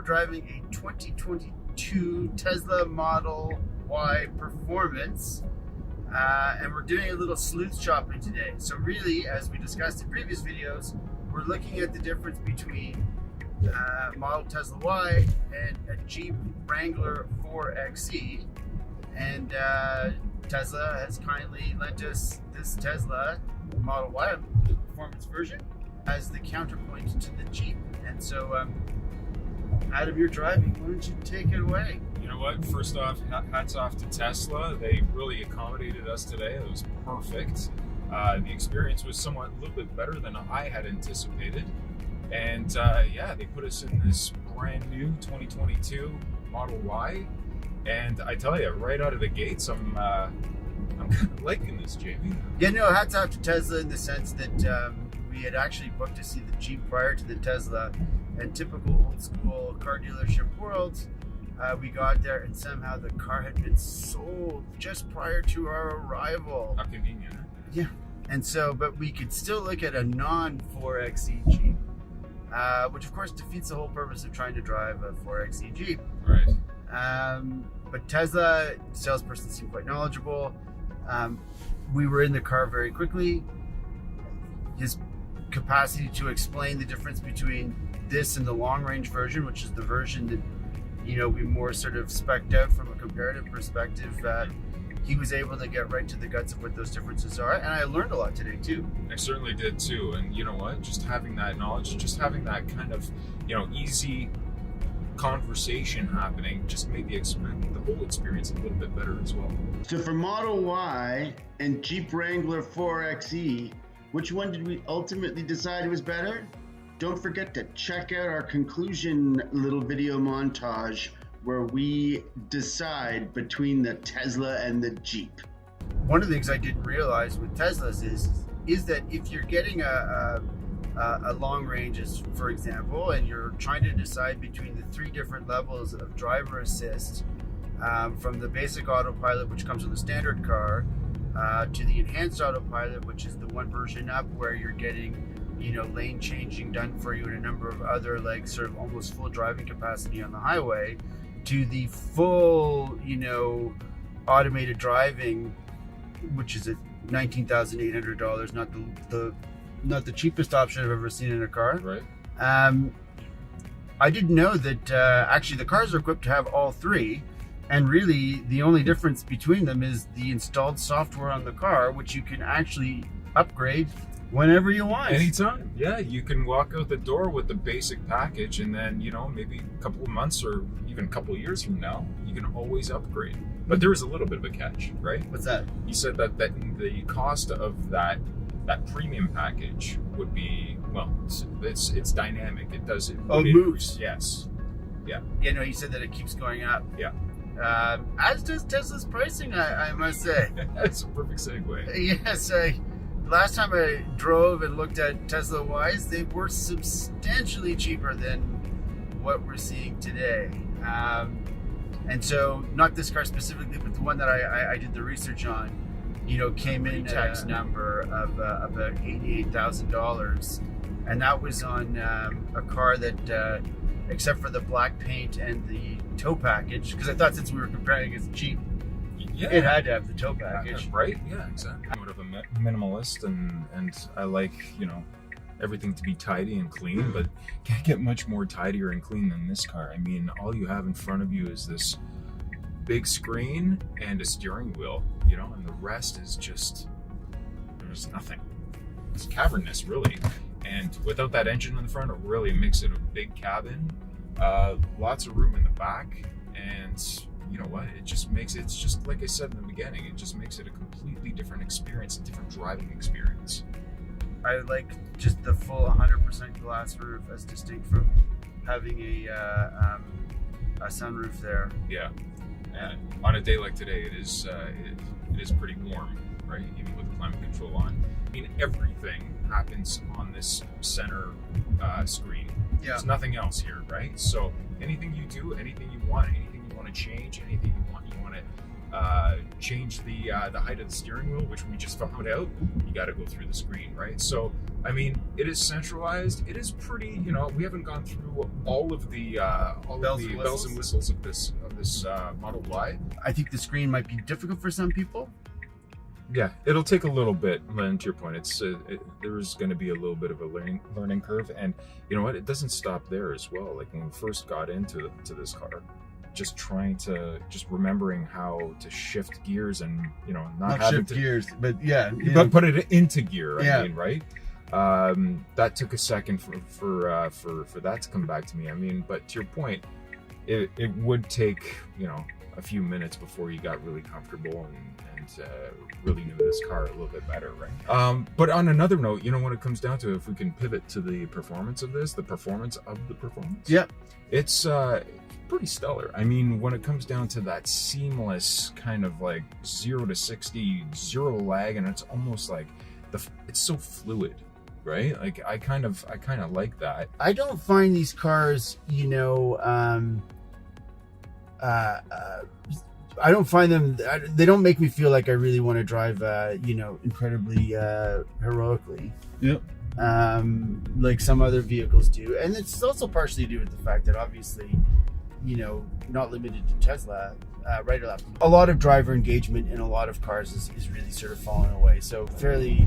driving a 2022 Tesla Model Y Performance, and we're doing a little sleuth shopping today. So really, as we discussed in previous videos, we're looking at the difference between model Tesla Y and a Jeep Wrangler 4xe, and Tesla has kindly lent us this Tesla Model Y Performance version as the counterpoint to the Jeep. And so Adam, you're driving, why don't you take it away? You know what? First off, hats off to Tesla. They really accommodated us today. It was perfect. The experience was somewhat a little bit better than I had anticipated. And yeah, they put us in this brand new 2022 Model Y. And I tell you, right out of the gates, I'm kind of liking this, Jamie. Yeah, no, hats off to Tesla in the sense that we had actually booked to see the Jeep prior to the Tesla, and typical old school car dealership world, we got there and somehow the car had been sold just prior to our arrival. How convenient. Yeah, and so, but we could still look at a non-4xe Jeep, which of course defeats the whole purpose of trying to drive a 4xe Jeep. Right. But Tesla salesperson seemed quite knowledgeable. We were in the car very quickly. His capacity to explain the difference between this and the long range version, which is the version that, you know, we more sort of spec'd out from a comparative perspective, he was able to get right to the guts of what those differences are. And I learned a lot today too. I certainly did too. And you know what? Just having that knowledge, just having that kind of, you know, easy conversation happening just made the whole experience a little bit better as well. So for Model Y and Jeep Wrangler 4xe, which one did we ultimately decide was better? Don't forget to check out our conclusion little video montage where we decide between the Tesla and the Jeep. One of the things I didn't realize with Teslas is that if you're getting a long range, for example, and you're trying to decide between the three different levels of driver assist, from the basic autopilot, which comes with the standard car, to the enhanced autopilot, which is the one version up where you're getting, you know, lane changing done for you and a number of other, like, sort of almost full driving capacity on the highway, to the full, you know, automated driving, which is at $19,800, not the cheapest option I've ever seen in a car. Right. I didn't know that actually the cars are equipped to have all three, and really the only difference between them is the installed software on the car, which you can actually upgrade whenever you want. Anytime. Yeah, you can walk out the door with the basic package, and then, you know, maybe a couple of months or even a couple of years from now, you can always upgrade. But there is a little bit of a catch, right? What's that? You said that the cost of that premium package would be, well, it's dynamic. It does it. Oh, it moves. Yes. Yeah. You know, you said that it keeps going up. Yeah. As does Tesla's pricing, I must say. That's a perfect segue. Yes, last time I drove and looked at Tesla Ys, they were substantially cheaper than what we're seeing today. And so, not this car specifically, but the one that I did the research on, you know, came in at a number of about $88,000, and that was on a car that, except for the black paint and the tow package, because I thought since we were comparing against Jeep, yeah, it had to have the tow package. Right? Yeah, exactly. I'm sort of a minimalist, and I like, you know, everything to be tidy and clean, but can't get much more tidier and clean than this car. I mean, all you have in front of you is this big screen and a steering wheel, you know, and the rest is just, there's nothing. It's cavernous, really. And without that engine in the front, it really makes it a big cabin. Lots of room in the back, and you know what? It just makes it, it's just like I said in the beginning, it just makes it a completely different experience, a different driving experience. I like just the full 100% glass roof as distinct from having a sunroof there. Yeah, and on a day like today, it is pretty warm, right? Even with the climate control on. I mean, everything happens on this center screen. Yeah. There's nothing else here, right? So anything you do, anything you want to change, anything you want You want to change the height of the steering wheel, which we just found out. You got to go through the screen, right? So, I mean, it is centralized. It is pretty. We haven't gone through all of the bells and whistles of this Model Y. I think the screen might be difficult for some people. Yeah, it'll take a little bit. And to your point, there's going to be a little bit of a learning curve, and you know what? It doesn't stop there as well. Like when we first got into this car, just remembering how to shift gears and not having shift gears, but but put it into gear. Yeah. I mean, right? That took a second for that to come back to me. I mean, but to your point, it would take a few minutes before you got really comfortable and really knew this car a little bit better, right? But on another note, when it comes down to it, if we can pivot to the performance of this, Yep, it's pretty stellar. I mean, when it comes down to that seamless kind of like 0 to 60, zero lag, and it's almost like it's so fluid, right? Like I kind of like that. I don't find these cars, I don't find them, they don't make me feel like I really want to drive, incredibly heroically. Yep. Like some other vehicles do. And it's also partially to do with the fact that obviously, not limited to Tesla, right or left. A lot of driver engagement in a lot of cars is really sort of falling away. So fairly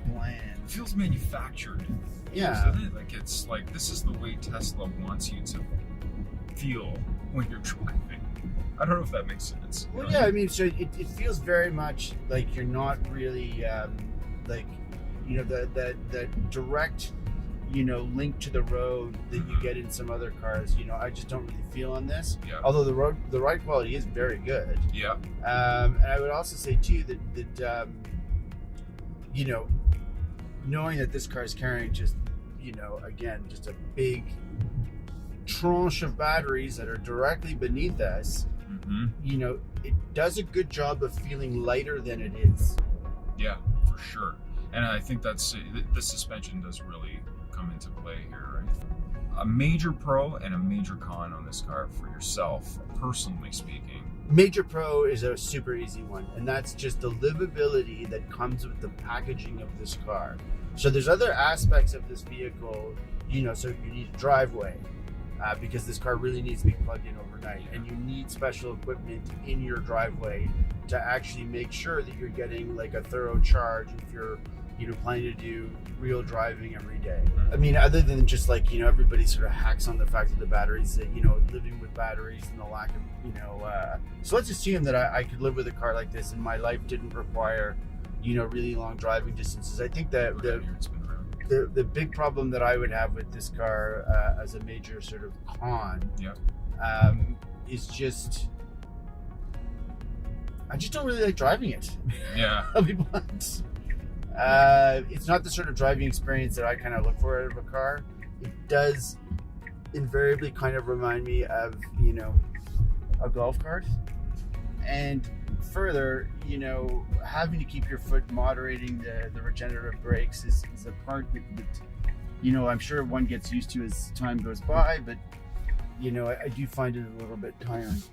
bland. It feels manufactured. Yeah. Doesn't it? Like it's like this is the way Tesla wants you to feel when you're driving. I don't know if that makes sense. Well, yeah, I mean, so it feels very much like you're not really the direct, link to the road that you get in some other cars. I just don't really feel on this. Yeah. Although the ride quality is very good. Yeah. And I would also say too that knowing that this car is carrying just a big tranche of batteries that are directly beneath us. Mm-hmm. It does a good job of feeling lighter than it is. Yeah, for sure. And I think that's the suspension does really come into play here, right? A major pro and a major con on this car for yourself, personally speaking. Major pro is a super easy one, and that's just the livability that comes with the packaging of this car. So there's other aspects of this vehicle, so you need a driveway. Because this car really needs to be plugged in overnight, and you need special equipment in your driveway to actually make sure that you're getting like a thorough charge if you're planning to do real driving every day. I mean, other than just like everybody sort of hacks on the fact that the batteries that living with batteries and the lack of so let's assume that I could live with a car like this and my life didn't require really long driving distances. I think that the big problem that I would have with this car as a major sort of con is just I just don't really like driving it. Yeah. I'll be blunt. It's not the sort of driving experience that I kind of look for out of a car. It does invariably kind of remind me of, a golf cart. And further, having to keep your foot moderating the regenerative brakes is a part that I'm sure one gets used to as time goes by, but I do find it a little bit tiring.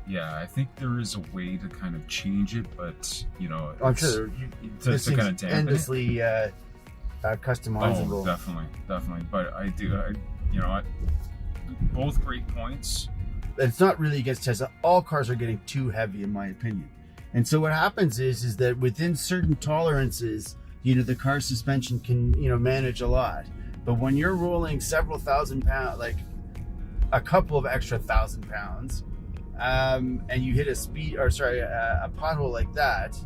Yeah, I think there is a way to kind of change it, but I'm sure this to kind of dampen endlessly customizable. Oh, definitely. But both great points. It's not really against Tesla. All cars are getting too heavy, in my opinion. And so what happens is that within certain tolerances, the car suspension can, manage a lot. But when you're rolling several thousand pounds, like a couple of extra 1,000 pounds, and you hit a pothole like that,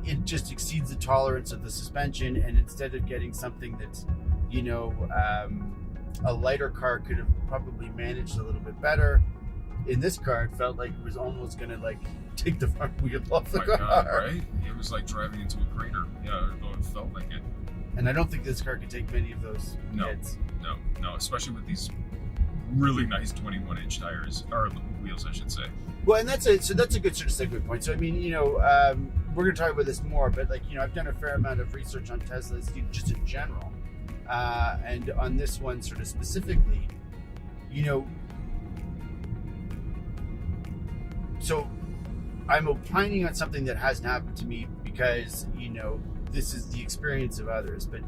it just exceeds the tolerance of the suspension. And instead of getting something that's, a lighter car could have probably managed a little bit better, in this car, it felt like it was almost going to take the front wheel off the car. God, right? It was like driving into a crater. Yeah, it felt like it. And I don't think this car could take many of those hits. No, especially with these really nice 21-inch tires, or wheels, I should say. Well, and that's a good sort of segue point. So I mean, we're going to talk about this more, but I've done a fair amount of research on Teslas just in general, and on this one sort of specifically, So I'm opining on something that hasn't happened to me because, you know, this is the experience of others. But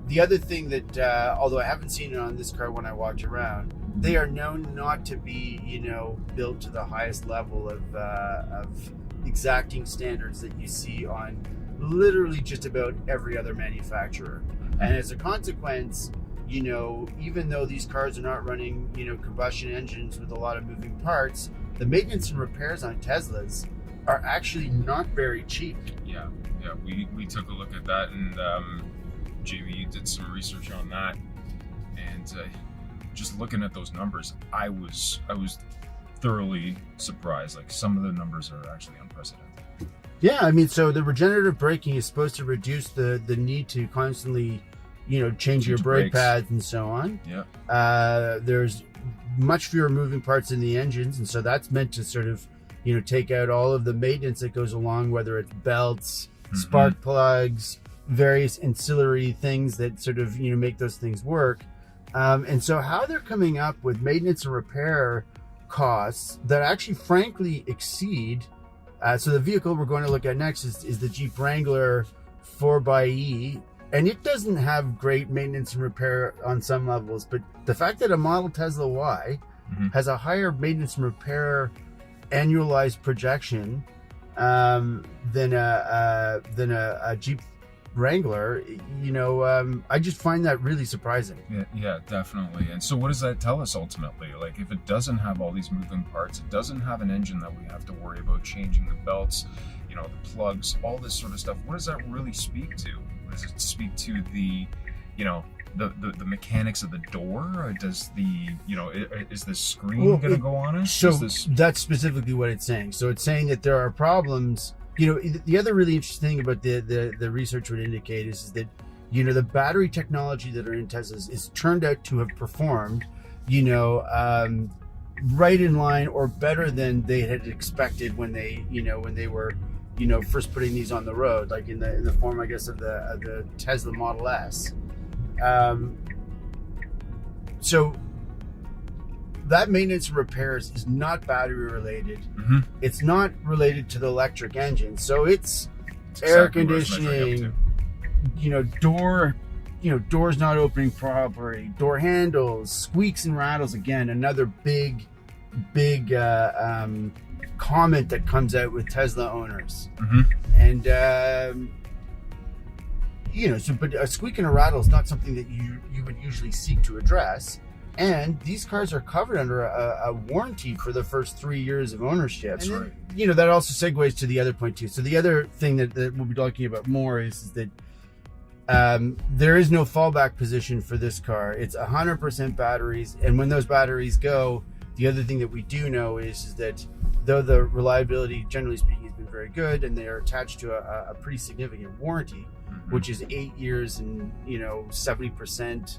the other thing that, although I haven't seen it on this car when I walked around, they are known not to be, you know, built to the highest level of exacting standards that you see on literally just about every other manufacturer. And as a consequence, you know, even though these cars are not running, you know, combustion engines with a lot of moving parts, the maintenance and repairs on Teslas are actually not very cheap. Yeah, we took a look at that, and Jamie, you did some research on that, and just looking at those numbers, I was thoroughly surprised. Like, some of the numbers are actually unprecedented. Yeah, I mean, so the regenerative braking is supposed to reduce the need to constantly, you know, change your brake brakes. pads and so on. Yeah. There's much fewer moving parts in the engines, and so that's meant to sort of, you know, take out all of the maintenance that goes along, whether it's belts, spark plugs, various ancillary things that sort of, you know, make those things work. And so how they're coming up with maintenance and repair costs that actually frankly exceed. So the vehicle we're going to look at next is the Jeep Wrangler 4xe, and it doesn't have great maintenance and repair on some levels, but the fact that a model Tesla Y has a higher maintenance and repair annualized projection than a Jeep Wrangler, you know, I just find that really surprising. Yeah, definitely. And so what does that tell us ultimately? Like, if it doesn't have all these moving parts, it doesn't have an engine that we have to worry about changing the belts, you know, the plugs, all this sort of stuff, what does that really speak to? Does it speak to the, you know, the mechanics of the door? Or does the, you know, is the screen going to go on it? So that's specifically what it's saying. So it's saying that there are problems. You know, the other really interesting thing about the research would indicate is that, you know, the battery technology that are in Teslas is turned out to have performed, you know, right in line or better than they had expected when they, you know, when they were, you know, first putting these on the road, like in the form, I guess, of the Tesla Model S. So that maintenance and repairs is not battery related. It's not related to the electric engine. So it's air conditioning, you know, doors not opening properly, door handles, squeaks and rattles. Again, another big comment that comes out with Tesla owners. And you know, so but a squeak and a rattle is not something that you would usually seek to address. And these cars are covered under a warranty for the first 3 years of ownership. That's right. You know, that also segues to the other point too. So the other thing that we'll be talking about more is that there is no fallback position for this car. It's 100% batteries. And when those batteries go, the other thing that we do know is that though the reliability, generally speaking, has been very good, and they are attached to a pretty significant warranty, which is 8 years and, you know, 70%,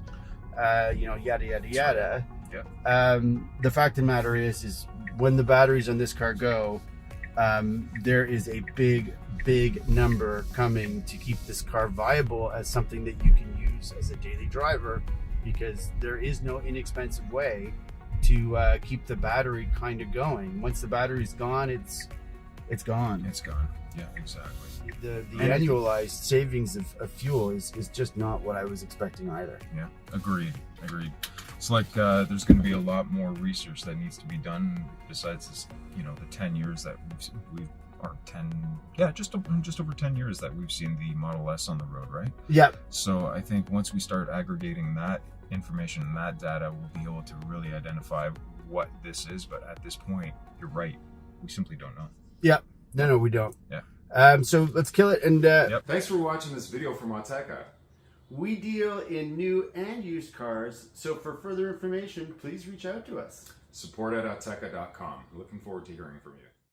you know, yada, yada, yada. Yeah. The fact of the matter is when the batteries on this car go, there is a big number coming to keep this car viable as something that you can use as a daily driver, because there is no inexpensive way to keep the battery kind of going. Once the battery's gone, it's gone. It's gone. Yeah, exactly. The annualized savings of fuel is just not what I was expecting either. Yeah, agreed. It's like there's going to be a lot more research that needs to be done besides this, you know, the 10 years that we've or 10, yeah, just over 10 years that we've seen the Model S on the road, right? Yeah. So I think once we start aggregating that information and that data, we'll be able to really identify what this is. But at this point, you're right, we simply don't know. Yeah. No, we don't. Yeah. So let's kill it. And Thanks for watching this video from Autekka. We deal in new and used cars. So for further information, please reach out to us. Support at autekka.com. Looking forward to hearing from you.